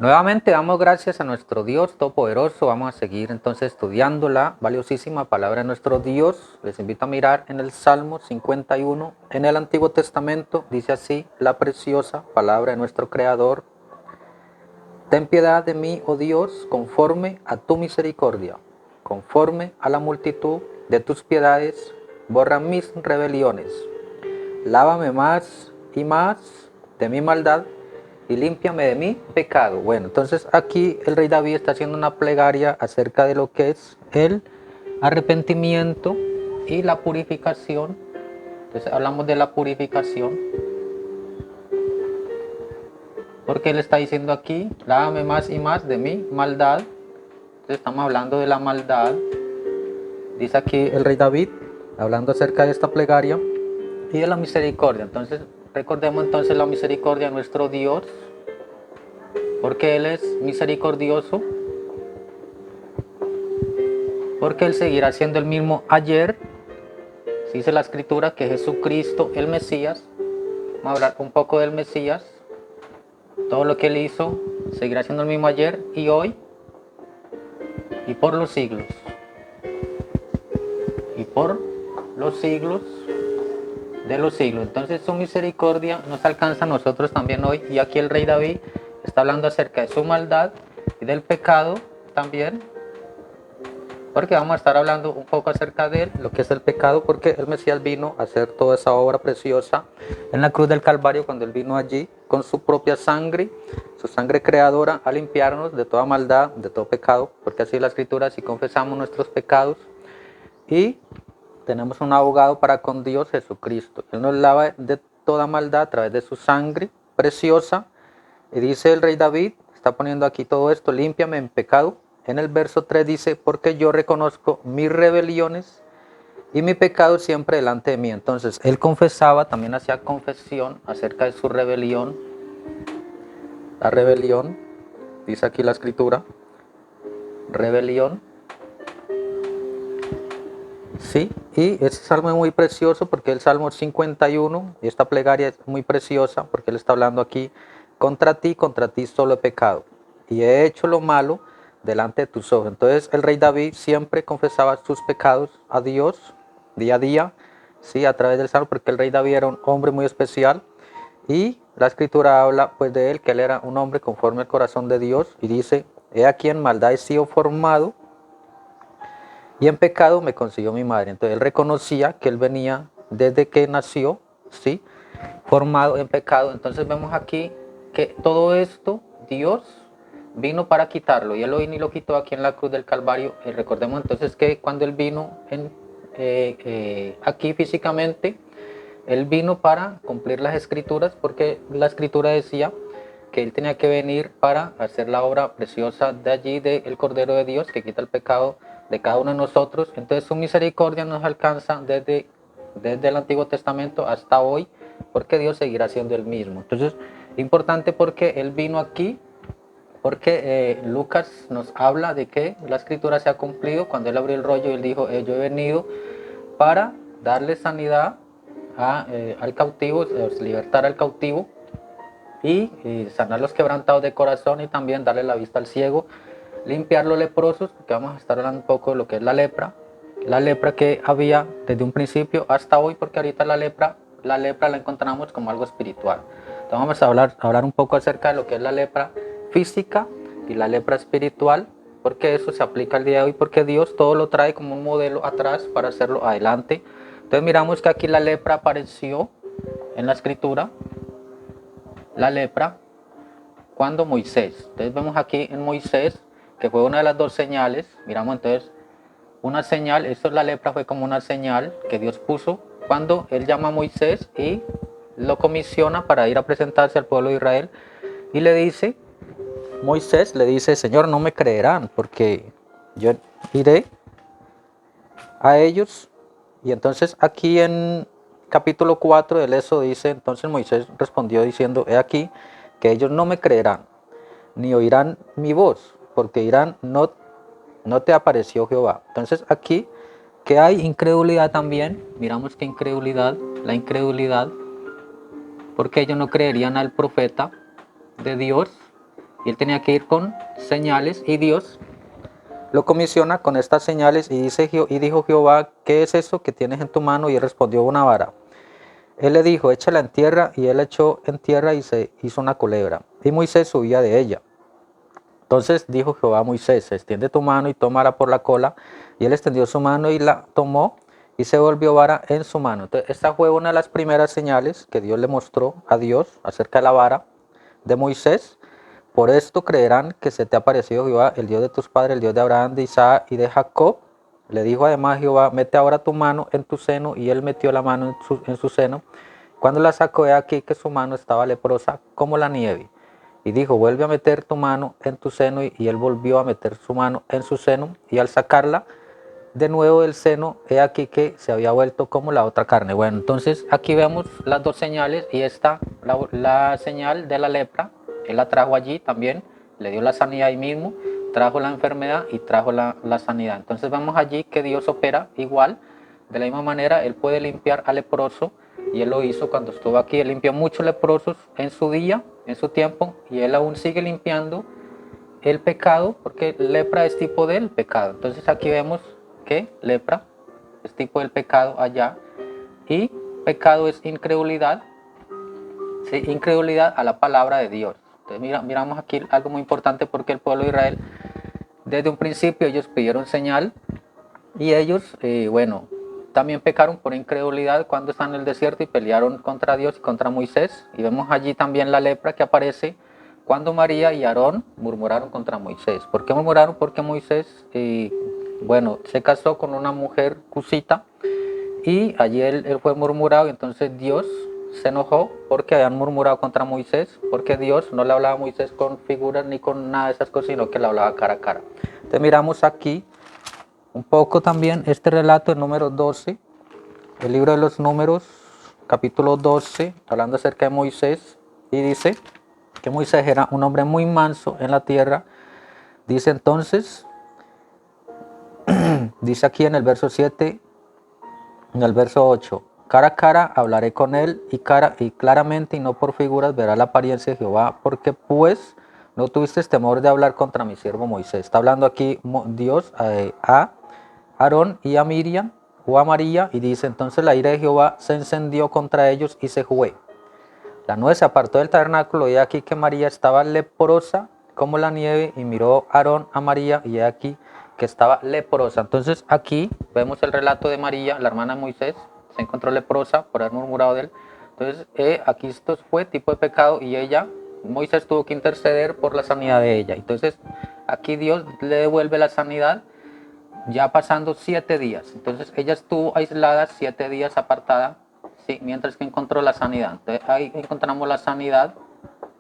Nuevamente damos gracias a nuestro Dios Todopoderoso. Vamos a seguir entonces estudiando la valiosísima palabra de nuestro Dios. Les invito a mirar en el Salmo 51. En el Antiguo Testamento dice así la preciosa palabra de nuestro Creador. Ten piedad de mí, oh Dios, conforme a tu misericordia. Conforme a la multitud de tus piedades, borra mis rebeliones. Lávame más y más de mi maldad y límpiame de mi pecado. Bueno, entonces aquí el rey David está haciendo una plegaria acerca de lo que es el arrepentimiento y la purificación. Entonces hablamos de la purificación, porque él está diciendo aquí, lávame más y más de mi maldad. Entonces estamos hablando de la maldad. Dice aquí el rey David, hablando acerca de esta plegaria y de la misericordia. Entonces recordemos entonces la misericordia de nuestro Dios, porque Él es misericordioso, porque Él seguirá siendo el mismo ayer. Dice la Escritura que Jesucristo, el Mesías, vamos a hablar un poco del Mesías, todo lo que Él hizo, seguirá siendo el mismo ayer y hoy y por los siglos. Y por los siglos de los siglos. Entonces su misericordia nos alcanza a nosotros también hoy. Y aquí el rey David está hablando acerca de su maldad y del pecado también, porque vamos a estar hablando un poco acerca de él, lo que es el pecado, porque el Mesías vino a hacer toda esa obra preciosa en la cruz del Calvario, cuando él vino allí con su propia sangre, su sangre creadora, a limpiarnos de toda maldad, de todo pecado, porque así la Escritura, si confesamos nuestros pecados y tenemos un abogado para con Dios, Jesucristo. Él nos lava de toda maldad a través de su sangre preciosa. Y dice el rey David, está poniendo aquí todo esto, límpiame en pecado. En el verso 3 dice, porque yo reconozco mis rebeliones y mi pecado siempre delante de mí. Entonces, él confesaba, también hacía confesión acerca de su rebelión. La rebelión, dice aquí la Escritura, rebelión. Sí, y ese salmo es muy precioso porque el Salmo 51, y esta plegaria es muy preciosa porque él está hablando aquí, contra ti solo he pecado y he hecho lo malo delante de tus ojos. Entonces el rey David siempre confesaba sus pecados a Dios día a día, sí, a través del Salmo, porque el rey David era un hombre muy especial y la Escritura habla pues de él, que él era un hombre conforme al corazón de Dios, y dice, he aquí en maldad he sido formado y en pecado me concibió mi madre. Entonces él reconocía que él venía desde que nació, ¿sí?, formado en pecado. Entonces vemos aquí que todo esto Dios vino para quitarlo, y él lo vino y lo quitó aquí en la cruz del Calvario. Y recordemos entonces que cuando él vino aquí físicamente, él vino para cumplir las Escrituras, porque la Escritura decía que él tenía que venir para hacer la obra preciosa de allí, del Cordero de Dios, que quita el pecado de cada uno de nosotros. Entonces su misericordia nos alcanza desde el Antiguo Testamento hasta hoy, porque Dios seguirá siendo el mismo. Entonces, importante porque él vino aquí, porque Lucas nos habla de que la Escritura se ha cumplido cuando él abrió el rollo y él dijo, yo he venido para darle sanidad al cautivo, libertar al cautivo, y sanar los quebrantados de corazón, y también darle la vista al ciego, limpiar los leprosos, porque vamos a estar hablando un poco de lo que es la lepra que había desde un principio hasta hoy, porque ahorita la lepra la encontramos como algo espiritual. Entonces vamos a hablar un poco acerca de lo que es la lepra física y la lepra espiritual, porque eso se aplica al día de hoy, porque Dios todo lo trae como un modelo atrás para hacerlo adelante. Entonces miramos que aquí la lepra apareció en la Escritura, la lepra, cuando Moisés. Entonces vemos aquí en Moisés, que fue una de las dos señales. Miramos entonces una señal, esto es la lepra, fue como una señal que Dios puso cuando él llama a Moisés y lo comisiona para ir a presentarse al pueblo de Israel, y le dice, Moisés le dice, Señor, no me creerán porque yo iré a ellos. Y entonces aquí en capítulo 4 del Éxodo dice, entonces Moisés respondió diciendo, he aquí que ellos no me creerán, ni oirán mi voz, porque dirán, no te apareció Jehová. Entonces aquí que hay incredulidad también, miramos que la incredulidad, porque ellos no creerían al profeta de Dios, y él tenía que ir con señales y Dios lo comisiona con estas señales y dijo Jehová, ¿qué es eso que tienes en tu mano? Y él respondió, una vara. Él le dijo, échala en tierra, y él echó en tierra y se hizo una culebra, y Moisés subía de ella. Entonces dijo Jehová a Moisés, extiende tu mano y tómala por la cola, y él extendió su mano y la tomó, y se volvió vara en su mano. Entonces esta fue una de las primeras señales que Dios le mostró a Dios acerca de la vara de Moisés. Por esto creerán que se te ha aparecido Jehová, el Dios de tus padres, el Dios de Abraham, de Isaac y de Jacob. Le dijo además Jehová, mete ahora tu mano en tu seno, y él metió la mano en su seno. Cuando la sacó, he aquí que su mano estaba leprosa como la nieve. Y dijo, vuelve a meter tu mano en tu seno, y él volvió a meter su mano en su seno, y al sacarla de nuevo del seno, he aquí que se había vuelto como la otra carne. Bueno, entonces aquí vemos las dos señales, y esta, la señal de la lepra, él la trajo allí también, le dio la sanidad ahí mismo, trajo la enfermedad y trajo la sanidad. Entonces vemos allí que Dios opera igual, de la misma manera, él puede limpiar al leproso, y él lo hizo cuando estuvo aquí, él limpió muchos leprosos en su día, en su tiempo, y él aún sigue limpiando el pecado, porque lepra es tipo del pecado. Entonces aquí vemos que lepra es tipo del pecado allá, y pecado es incredulidad, ¿sí? Incredulidad a la palabra de Dios. Entonces miramos aquí algo muy importante, porque el pueblo de Israel desde un principio ellos pidieron señal, y ellos, bueno, también pecaron por incredulidad cuando están en el desierto y pelearon contra Dios y contra Moisés. Y vemos allí también la lepra que aparece cuando María y Aarón murmuraron contra Moisés. ¿Por qué murmuraron? Porque Moisés, bueno, se casó con una mujer cusita, y allí él fue murmurado, y entonces Dios se enojó porque habían murmurado contra Moisés, porque Dios no le hablaba a Moisés con figuras ni con nada de esas cosas, sino que le hablaba cara a cara. Entonces miramos aquí un poco también este relato en número 12, el libro de los Números, capítulo 12, hablando acerca de Moisés, y dice que Moisés era un hombre muy manso en la tierra. Dice entonces, dice aquí en el verso 7, en el verso 8, cara a cara hablaré con él, y claramente y no por figuras verá la apariencia de Jehová, porque pues no tuviste temor de hablar contra mi siervo Moisés. Está hablando aquí Dios a Aarón y a Miriam o a María, y dice, entonces la ira de Jehová se encendió contra ellos y se fue. La nube se apartó del tabernáculo, y aquí que María estaba leprosa como la nieve, y miró Aarón a María, y aquí que estaba leprosa. Entonces aquí vemos el relato de María, la hermana de Moisés, se encontró leprosa por haber murmurado de él. Entonces aquí esto fue tipo de pecado, y Moisés tuvo que interceder por la sanidad de ella. Entonces aquí Dios le devuelve la sanidad ya pasando 7 días. Entonces ella estuvo aislada 7 días apartada, ¿sí? Mientras que encontró la sanidad. Entonces ahí encontramos la sanidad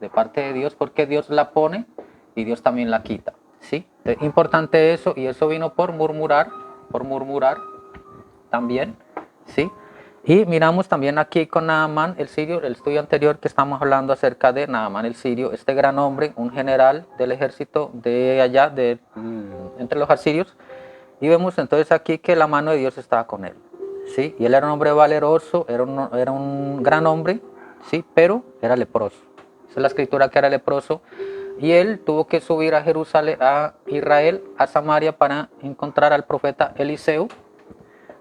de parte de Dios, porque Dios la pone y Dios también la quita, ¿sí? Entonces, importante eso, y eso vino por murmurar también, ¿sí? Y miramos también aquí con Naamán el sirio, el estudio anterior que estamos hablando acerca de Naamán el sirio, este gran hombre, un general del ejército de allá, entre los asirios. Y vemos entonces aquí que la mano de Dios estaba con él, ¿sí? Y él era un hombre valeroso, era un gran hombre, ¿sí? Pero era leproso. Esa es la escritura, que era leproso. Y él tuvo que subir a Jerusalén, a Israel, a Samaria, para encontrar al profeta Eliseo.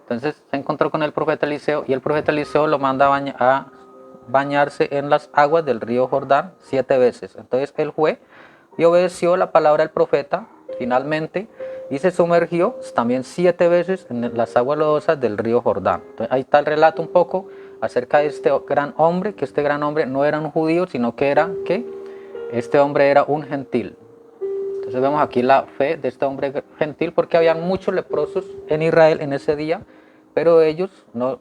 Entonces se encontró con el profeta Eliseo, y el profeta Eliseo lo manda a bañarse en las aguas del río Jordán 7 veces. Entonces él fue y obedeció la palabra del profeta finalmente, y se sumergió también 7 veces en las aguas lodosas del río Jordán. Entonces ahí está el relato un poco acerca de este gran hombre, que este gran hombre no era un judío, sino que este hombre era un gentil. Entonces vemos aquí la fe de este hombre gentil, porque habían muchos leprosos en Israel en ese día, pero ellos no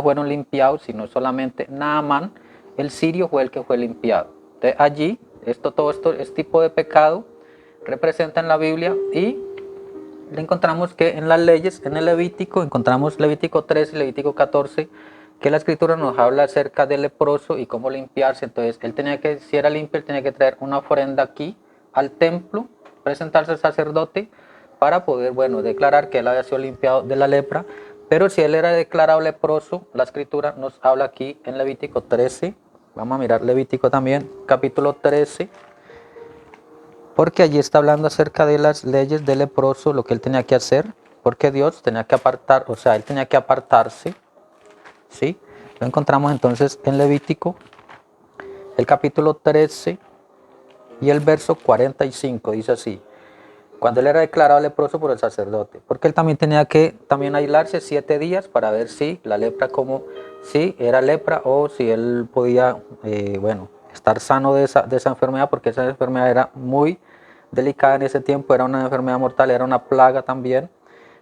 fueron limpiados, sino solamente Naamán, el sirio, fue el que fue limpiado. Entonces allí, todo esto, este tipo de pecado representa en la Biblia, y le encontramos que en las leyes, en el Levítico, encontramos Levítico 13 y Levítico 14, que la escritura nos habla acerca del leproso y cómo limpiarse. Entonces si era limpio, él tenía que traer una ofrenda aquí al templo, presentarse al sacerdote para poder, declarar que él había sido limpiado de la lepra. Pero si él era declarado leproso, la escritura nos habla aquí en Levítico 13, vamos a mirar Levítico también, capítulo 13, porque allí está hablando acerca de las leyes del leproso, lo que él tenía que hacer, porque Dios tenía que apartar, o sea, él tenía que apartarse, ¿sí? Lo encontramos entonces en Levítico, el capítulo 13 y el verso 45, dice así: cuando él era declarado leproso por el sacerdote, porque él también tenía que también aislarse 7 días para ver si la lepra, como si era lepra o si él podía, bueno, estar sano de esa enfermedad, porque esa enfermedad era muy delicada en ese tiempo, era una enfermedad mortal, era una plaga también.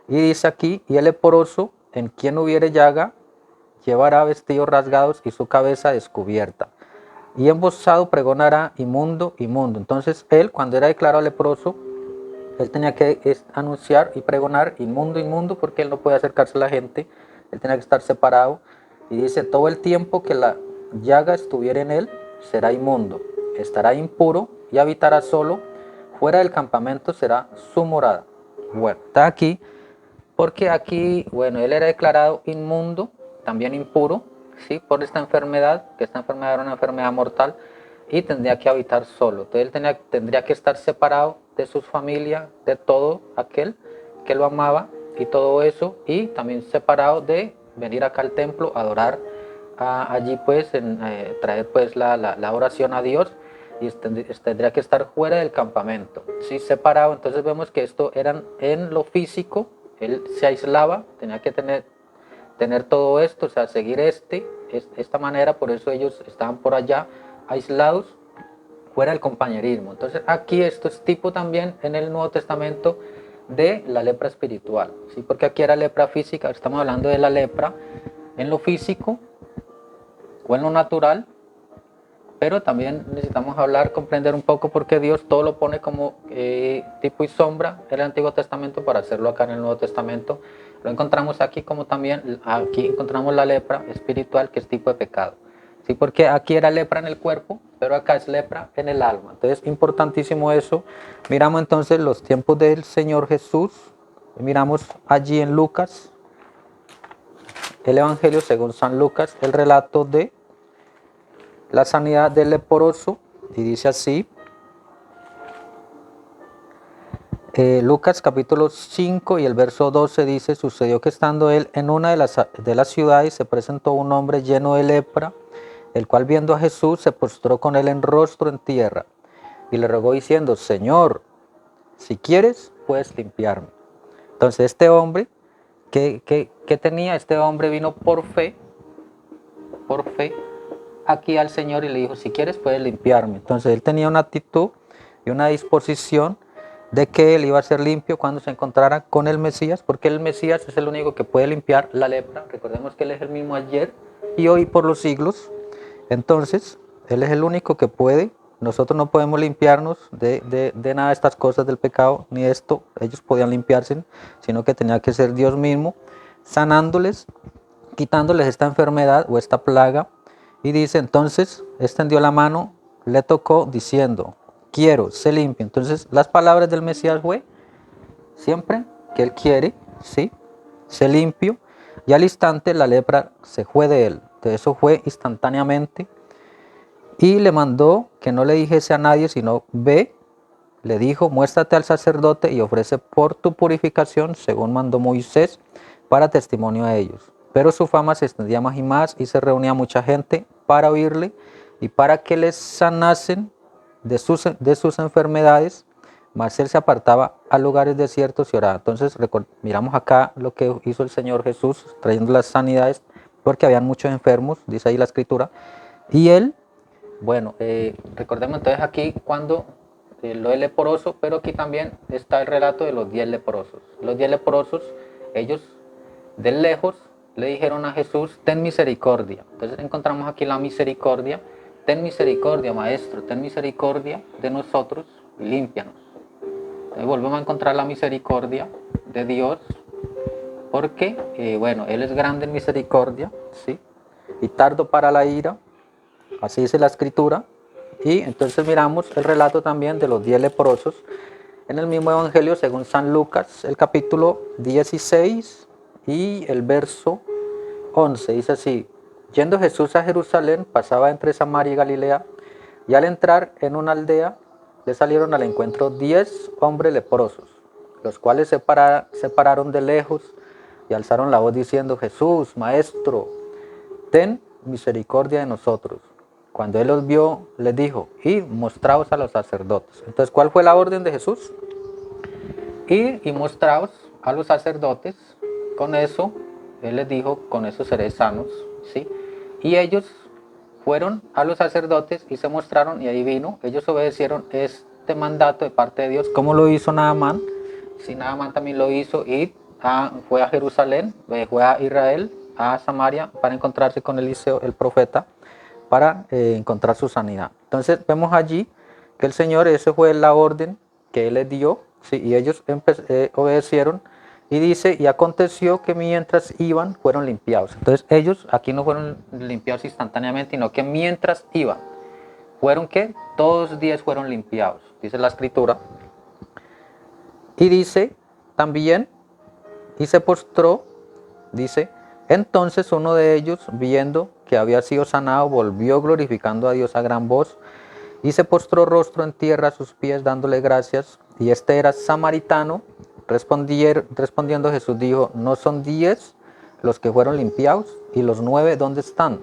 Y dice aquí: y el leproso, en quien hubiere llaga, llevará vestidos rasgados y su cabeza descubierta, y embozado pregonará: inmundo, inmundo. Entonces él, cuando era declarado leproso, él tenía que anunciar y pregonar: inmundo, inmundo, porque él no puede acercarse a la gente, él tenía que estar separado. Y dice: todo el tiempo que la llaga estuviera en él, será inmundo, estará impuro y habitará solo, fuera del campamento será su morada. Bueno, está aquí, porque aquí, bueno, él era declarado inmundo, también impuro, ¿sí? Por esta enfermedad, que esta enfermedad era una enfermedad mortal, y tendría que habitar solo. Entonces él tendría que estar separado de su familia, de todo aquel que lo amaba y todo eso, y también separado de venir acá al templo a adorar allí, pues traer pues la oración a Dios, y tendría que estar fuera del campamento, ¿sí? Separado. Entonces vemos que esto eran en lo físico, él se aislaba, tenía que tener todo esto, o sea, seguir esta manera, por eso ellos estaban por allá aislados, fuera del compañerismo. Entonces aquí esto es tipo también en el Nuevo Testamento de la lepra espiritual, ¿sí? Porque aquí era lepra física, estamos hablando de la lepra en lo físico o en lo natural, pero también necesitamos hablar, comprender un poco por qué Dios todo lo pone como tipo y sombra en el Antiguo Testamento para hacerlo acá en el Nuevo Testamento. Lo encontramos aquí, como también aquí encontramos la lepra espiritual, que es tipo de pecado. Sí, porque aquí era lepra en el cuerpo, pero acá es lepra en el alma. Entonces, importantísimo eso. Miramos entonces los tiempos del Señor Jesús. Miramos allí en Lucas, el Evangelio según San Lucas, el relato de la sanidad del leproso, y dice así, Lucas capítulo 5 y el verso 12 dice: sucedió que estando él en una de las ciudades, se presentó un hombre lleno de lepra, el cual, viendo a Jesús, se postró con él en rostro en tierra y le rogó diciendo: Señor, si quieres, puedes limpiarme. Entonces este hombre, ¿qué tenía? Este hombre vino por fe aquí al Señor, y le dijo: si quieres, puedes limpiarme. Entonces él tenía una actitud y una disposición de que él iba a ser limpio cuando se encontrara con el Mesías, porque el Mesías es el único que puede limpiar la lepra. Recordemos que él es el mismo ayer y hoy por los siglos. Entonces él es el único que puede. Nosotros no podemos limpiarnos de nada de estas cosas del pecado, ni de esto. Ellos podían limpiarse, sino que tenía que ser Dios mismo sanándoles, quitándoles esta enfermedad o esta plaga. Y dice: entonces extendió la mano, le tocó diciendo: quiero, sé limpio. Entonces las palabras del Mesías fue siempre que él quiere, ¿sí? Sé limpio. Y al instante la lepra se fue de él. De eso fue instantáneamente. Y le mandó que no le dijese a nadie, sino: ve, le dijo, muéstrate al sacerdote y ofrece por tu purificación, según mandó Moisés, para testimonio a ellos. Pero su fama se extendía más y más, y se reunía mucha gente para oírle y para que les sanasen de sus enfermedades. Mas él se apartaba a lugares desiertos y oraba. Entonces miramos acá lo que hizo el Señor Jesús trayendo las sanidades, porque habían muchos enfermos, dice ahí la escritura. Y él, bueno, recordemos entonces aquí cuando lo del leproso, pero aquí también está el relato de los 10 leprosos. Los 10 leprosos, ellos de lejos le dijeron a Jesús: ten misericordia. Entonces encontramos aquí la misericordia. Ten misericordia, maestro, ten misericordia de nosotros y límpianos. Entonces volvemos a encontrar la misericordia de Dios, porque, bueno, Él es grande en misericordia, ¿sí? Y tardo para la ira, así dice la escritura. Y entonces miramos el relato también de los 10 leprosos en el mismo Evangelio según San Lucas, el capítulo 16 y el verso 11. Dice así: yendo Jesús a Jerusalén, pasaba entre Samaria y Galilea, y al entrar en una aldea, le salieron al encuentro 10 hombres leprosos, los cuales se pararon de lejos y alzaron la voz diciendo: Jesús, Maestro, ten misericordia de nosotros. Cuando él los vio, les dijo: id, mostraos a los sacerdotes. Entonces, ¿cuál fue la orden de Jesús? Id y mostraos a los sacerdotes. Con eso, él les dijo: con eso seréis sanos, ¿sí? Y ellos fueron a los sacerdotes y se mostraron, y ahí vino. Ellos obedecieron este mandato de parte de Dios, como lo hizo Naamán. Si Naamán también lo hizo, y fue a Jerusalén, fue a Israel, a Samaria, para encontrarse con Eliseo, el profeta, para encontrar su sanidad. Entonces vemos allí que el Señor, esa fue la orden que Él les dio, ¿sí? Y ellos obedecieron. Y dice: y aconteció que mientras iban, fueron limpiados. Entonces ellos aquí no fueron limpiados instantáneamente, sino que mientras iban, fueron que todos los días fueron limpiados, dice la Escritura. Y dice también: y se postró, dice, entonces uno de ellos, viendo que había sido sanado, volvió glorificando a Dios a gran voz, y se postró rostro en tierra a sus pies, dándole gracias. Y este era samaritano. Respondiendo Jesús dijo: ¿no son 10 los que fueron limpiados? ¿Y los 9 dónde están?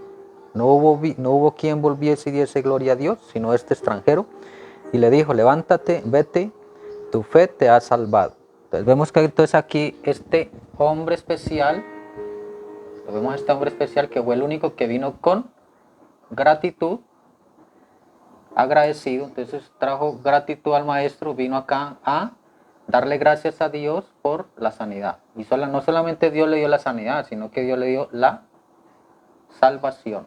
No hubo quien volviese y diese gloria a Dios, sino este extranjero. Y le dijo: levántate, vete, tu fe te ha salvado. Entonces vemos que entonces aquí este hombre especial, lo vemos a este hombre especial que fue el único que vino con gratitud, agradecido. Entonces trajo gratitud al maestro, vino acá a darle gracias a Dios por la sanidad. Y no solamente Dios le dio la sanidad, sino que Dios le dio la salvación.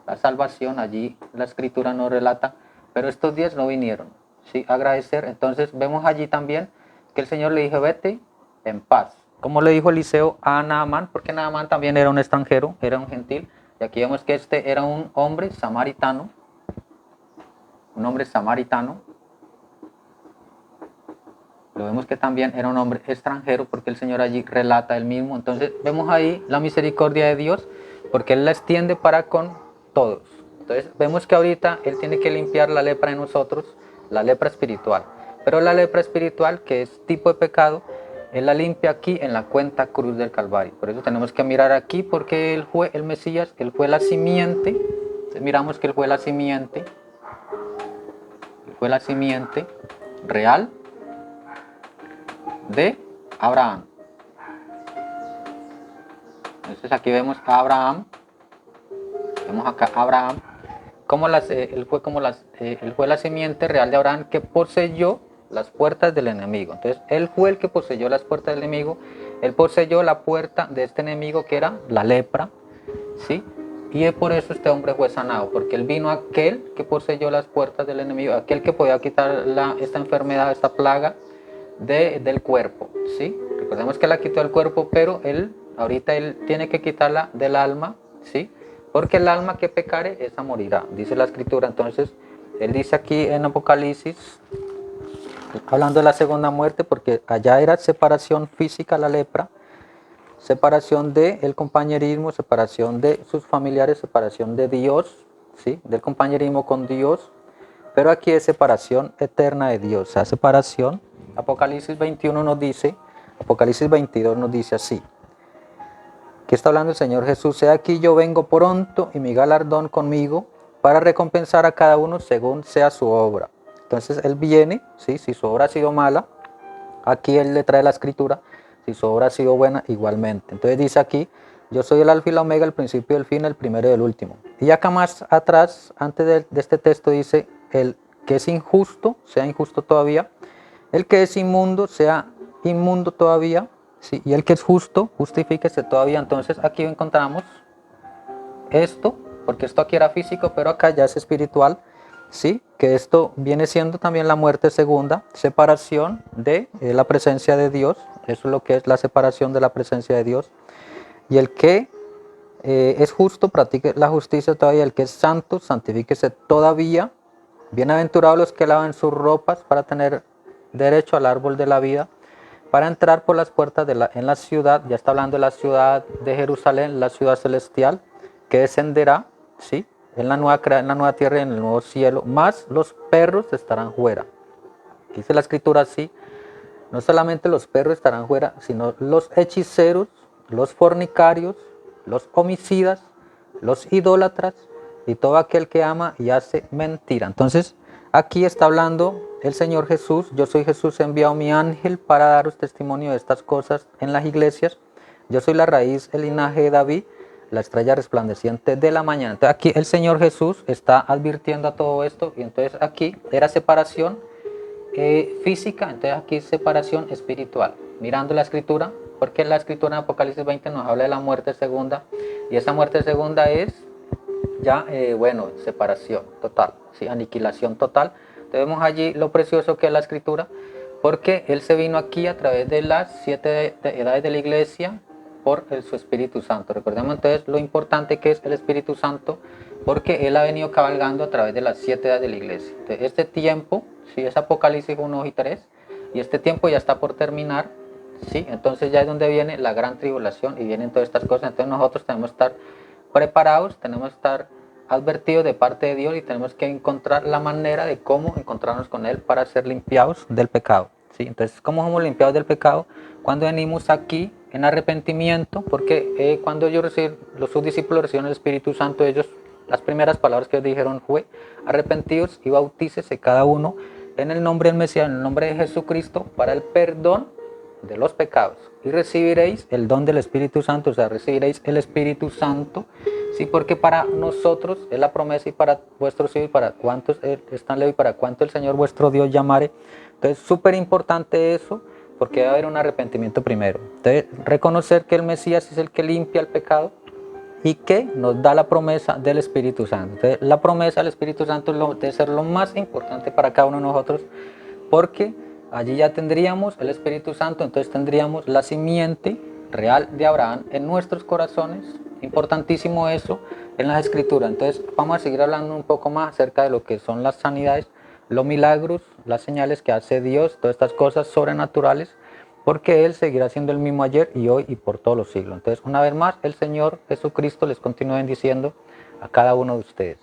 La salvación, allí la Escritura nos relata, pero estos 10 no vinieron, ¿sí? A agradecer. Entonces vemos allí también que el Señor le dijo: vete en paz. Como le dijo Eliseo a Naamán, porque Naamán también era un extranjero, era un gentil. Y aquí vemos que este era un hombre samaritano, Lo vemos que también era un hombre extranjero, porque el Señor allí relata él mismo. Entonces vemos ahí la misericordia de Dios, porque Él la extiende para con todos. Entonces vemos que ahorita Él tiene que limpiar la lepra en nosotros, la lepra espiritual. Pero la lepra espiritual, que es tipo de pecado, Él la limpia aquí en la cuenta cruz del Calvario. Por eso tenemos que mirar aquí, porque Él fue el Mesías, Él fue la simiente. Entonces miramos que Él fue la simiente. Él fue la simiente real de Abraham. Entonces aquí vemos a Abraham. Vemos acá a Abraham. Él fue la simiente real de Abraham que poseyó las puertas del enemigo. Entonces él fue el que poseyó las puertas del enemigo. Él poseyó la puerta de este enemigo, que era la lepra, ¿sí? Y por eso este hombre fue sanado, porque él vino aquel que poseyó las puertas del enemigo, aquel que podía quitar esta enfermedad, esta plaga del cuerpo, ¿sí? Recordemos que la quitó del cuerpo, pero ahorita él tiene que quitarla del alma, ¿sí? Porque el alma que pecare, esa morirá, dice la Escritura. Entonces, él dice aquí en Apocalipsis, hablando de la segunda muerte, porque allá era separación física, la lepra, separación del compañerismo, separación de sus familiares, separación de Dios, ¿sí? Del compañerismo con Dios, pero aquí es separación eterna de Dios, o sea, separación. Apocalipsis 21 nos dice, Apocalipsis 22 nos dice así, que está hablando el Señor Jesús: he aquí yo vengo pronto, y mi galardón conmigo, para recompensar a cada uno según sea su obra. Entonces Él viene, ¿sí? Si su obra ha sido mala, aquí Él le trae la Escritura. Si su obra ha sido buena, igualmente. Entonces dice aquí: yo soy el alfa y la omega, el principio y el fin, el primero y el último. Y acá más atrás, antes de este texto, dice: el que es injusto, sea injusto todavía; el que es inmundo, sea inmundo todavía, ¿sí? Y el que es justo, justifíquese todavía. Entonces aquí encontramos esto, porque esto aquí era físico, pero acá ya es espiritual, ¿sí? Que esto viene siendo también la muerte segunda, separación de la presencia de Dios. Eso es lo que es la separación de la presencia de Dios. Y el que es justo, practique la justicia todavía; el que es santo, santifíquese todavía. Bienaventurados los que lavan sus ropas para tener derecho al árbol de la vida, para entrar por las puertas en la ciudad. Ya está hablando de la ciudad de Jerusalén, la ciudad celestial, que descenderá, ¿sí? en la nueva tierra y en el nuevo cielo, más los perros estarán fuera. Dice la escritura así, no solamente los perros estarán fuera, sino los hechiceros, los fornicarios, los homicidas, los idólatras y todo aquel que ama y hace mentira. Entonces, aquí está hablando el Señor Jesús. Yo soy Jesús, he enviado mi ángel para daros testimonio de estas cosas en las iglesias. Yo soy la raíz, el linaje de David, la estrella resplandeciente de la mañana. Entonces, aquí el Señor Jesús está advirtiendo a todo esto. Y entonces aquí era separación física, entonces aquí separación espiritual. Mirando la escritura, porque la escritura en Apocalipsis 20 nos habla de la muerte segunda, y esa muerte segunda es ya, bueno, separación total, ¿sí? Aniquilación total. Entonces vemos allí lo precioso que es la escritura, porque Él se vino aquí a través de las 7 edades de la iglesia por su Espíritu Santo. Recordemos entonces lo importante que es el Espíritu Santo, porque Él ha venido cabalgando a través de las 7 edades de la iglesia. Entonces, este tiempo, ¿sí? Es Apocalipsis 1 y 3, y este tiempo ya está por terminar, ¿sí? Entonces ya es donde viene la gran tribulación y vienen todas estas cosas. Entonces nosotros tenemos que estar preparados, tenemos que estar advertidos de parte de Dios y tenemos que encontrar la manera de cómo encontrarnos con Él para ser limpiados del pecado, ¿sí? Entonces, ¿cómo somos limpiados del pecado? Cuando venimos aquí en arrepentimiento, porque cuando sus discípulos recibieron el Espíritu Santo, ellos, las primeras palabras que ellos dijeron fue, arrepentidos y bautícese cada uno en el nombre del Mesías, en el nombre de Jesucristo, para el perdón de los pecados, y recibiréis el don del Espíritu Santo. O sea, recibiréis el Espíritu Santo, sí, porque para nosotros es la promesa, y para vuestros hijos, y para cuantos están lejos, y para cuanto el Señor vuestro Dios llamare. Entonces, súper importante eso, porque debe haber un arrepentimiento primero. Entonces, reconocer que el Mesías es el que limpia el pecado y que nos da la promesa del Espíritu Santo. Entonces, la promesa del Espíritu Santo debe ser lo más importante para cada uno de nosotros, porque allí ya tendríamos el Espíritu Santo, entonces tendríamos la simiente real de Abraham en nuestros corazones. Importantísimo eso en las Escrituras. Entonces vamos a seguir hablando un poco más acerca de lo que son las sanidades, los milagros, las señales que hace Dios, todas estas cosas sobrenaturales, porque Él seguirá siendo el mismo ayer y hoy y por todos los siglos. Entonces, una vez más, el Señor Jesucristo les continúa bendiciendo a cada uno de ustedes.